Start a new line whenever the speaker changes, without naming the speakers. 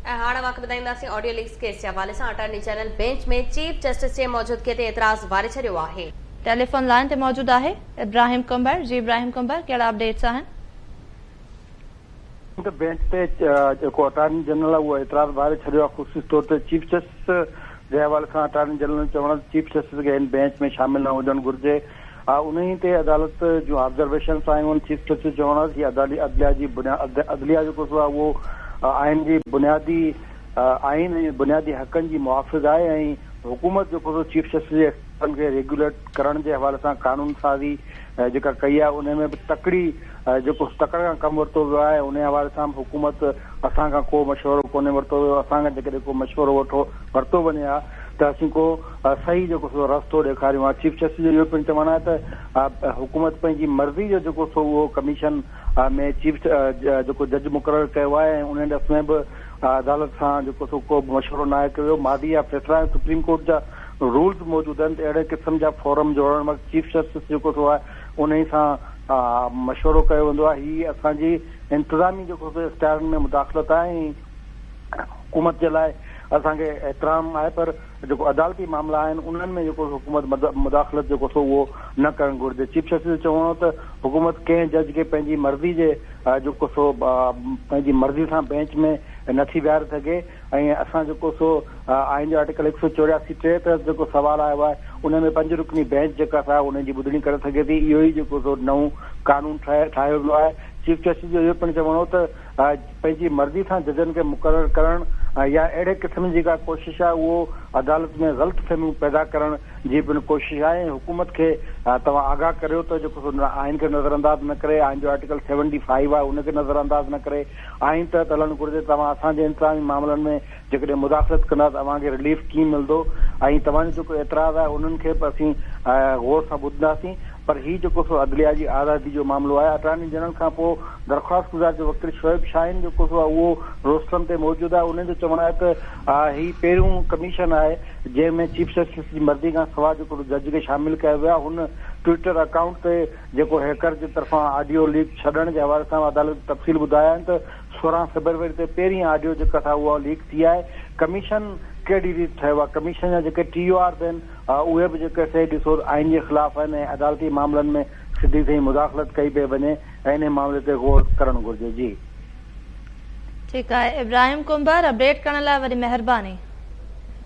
हाणे वक़्तु ॿुधाईंदासीं ऑडियो लीक्स केस जे हवाले सां अटॉर्नी जनरल बेंच में चीफ जस्टिस जे मौजूदगी ते एतराज़ वारे छॾियो आहे।
टेलीफोन लाइन ते मौजूद आहे इब्राहिम कुंबर। जी इब्राहिम कुंबर, कहिड़ा अपडेट्स आहिनि?
बेंच ते जेको अटॉर्नी जनरल आहे उहो एतराज़ वारे छॾियो आहे। ख़ुशूसी तौर ते चीफ जस्टिस जे हवाले सां अटॉर्नी जनरल चवण चीफ जस्टिस खे हिन बेंच में शामिल न हुजणु घुरिजे। उन ते अदालत जूं ऑब्जर्वेशन आहियूं। चीफ जस्टिस चवण की अदलिया जेको आहे उहो आइन जी बुनियादी आइन ऐं बुनियादी हक़नि जी मुहाफ़िज़ आहे ऐं हुकूमत जेको चीफ जस्टिस जे खे रेगुलेट करण जे हवाले सां कानून साज़ी जेका कई आहे उन में बि तकड़ी जेको तकड़ खां कमु वरितो वियो आहे। उन हवाले सां हुकूमत असां खां को मशवरो कोन्हे वरितो वियो। असां खां जेकॾहिं को मशवरो वरितो वञे हा त असीं को सही जेको रस्तो ॾेखारियूं आहे। चीफ जस्टिस जो इहो पिणु चवणु आहे त हुकूमत पंहिंजी मर्ज़ी जो जेको उहो कमीशन में चीफ जेको जज मुक़ररु कयो आहे ऐं उन ॾस में बि अदालत सां जेको को मशवरो न आहे कयो। मादी या फैसला सुप्रीम कोर्ट जा रूल्स मौजूदु आहिनि त अहिड़े क़िस्म जा फोरम जोड़ण वक़्तु चीफ जस्टिस जेको आहे उन सां मशवरो कयो वेंदो आहे। हीअ असांजी इंतिज़ामी जेको इख्तियारनि में मुदाख़लत आहे ऐं हुकूमत जे लाइ असांखे एतिराम आहे। पर जेको अदालती मामला आहिनि उन्हनि में जेको हुकूमत मुदाख़लत जेको उहो न करणु घुरिजे। चीफ जस्टिस चवणो त हुकूमत कंहिं जज खे पंहिंजी मर्ज़ी जे जेको पंहिंजी मर्ज़ी सां बेंच में नथी विहारे सघे ऐं असां जेको आइन जो आर्टिकल 184 टे तरफ़ जेको सवाल आयो आहे उन में 5 रुकनी बेंच जेका आहे उन जी ॿुधणी करे सघे थी। इहो ई जेको नओं कानून ठाहियो वियो आहे। चीफ जस्टिस जो इहो पिणु चवणो त पंहिंजी मर्ज़ी सां जजनि खे मुक़ररु करणु या अहिड़े क़िस्म जी का कोशिश आहे उहो अदालत में ग़लतफ़हमियूं पैदा करण जी पिणु कोशिश आहे। हुकूमत खे तव्हां आगाह करियो त जेको आइन खे नज़रअंदाज़ न करे, आइन जो आर्टिकल 75 आहे उनखे नज़रअंदाज़ न करे आइन तहत हलणु घुरिजे। तव्हां असांजे इंतिज़ामी मामलनि में जेकॾहिं मुदाख़लत कंदा तव्हांखे रिलीफ कीअं मिलंदो ऐं तव्हांजो जेको एतिराज़ आहे उन्हनि खे बि असीं गौर सां ॿुधंदासीं। पर हीउ जेको अदलिया जी आज़ादी जो मामिलो आहे अटॉर्नी जनरल खां पोइ दरख़्वास्त गुज़ार जो वकील शोएब शाहीन जेको उहो रोस्टरम ते मौजूदु आहे। उन्हनि जो चवणु आहे त हीउ पहिरियों कमीशन आहे जंहिंमें चीफ जस्टिस जी मर्ज़ी खां सवाइ जेको जज खे शामिल कयो वियो आहे। हुन ट्विटर अकाउंट ते जेको हैकर जे तरफ़ां ऑडियो लीक छॾण जे हवाले सां अदालत तफ़सील ॿुधाया आहिनि त 16 फरवरी ते पहिरीं ऑडियो जेका था उहा लीक थी आहे। कमीशन कहिड़ी रीति ठहियो आहे? कमीशन जा जेके TORs आहिनि उहे बि जेके से ॾिसो आइन जे ख़िलाफ़ आहिनि ऐं अदालती मामलनि में सिधी सही मुदाख़लत कई पई वञे ऐं इन मामले ते गौर करणु घुरिजे। जी
ठीकु आहे इब्राहिम कुंबर, अपडेट करण लाइ वॾी महिरबानी।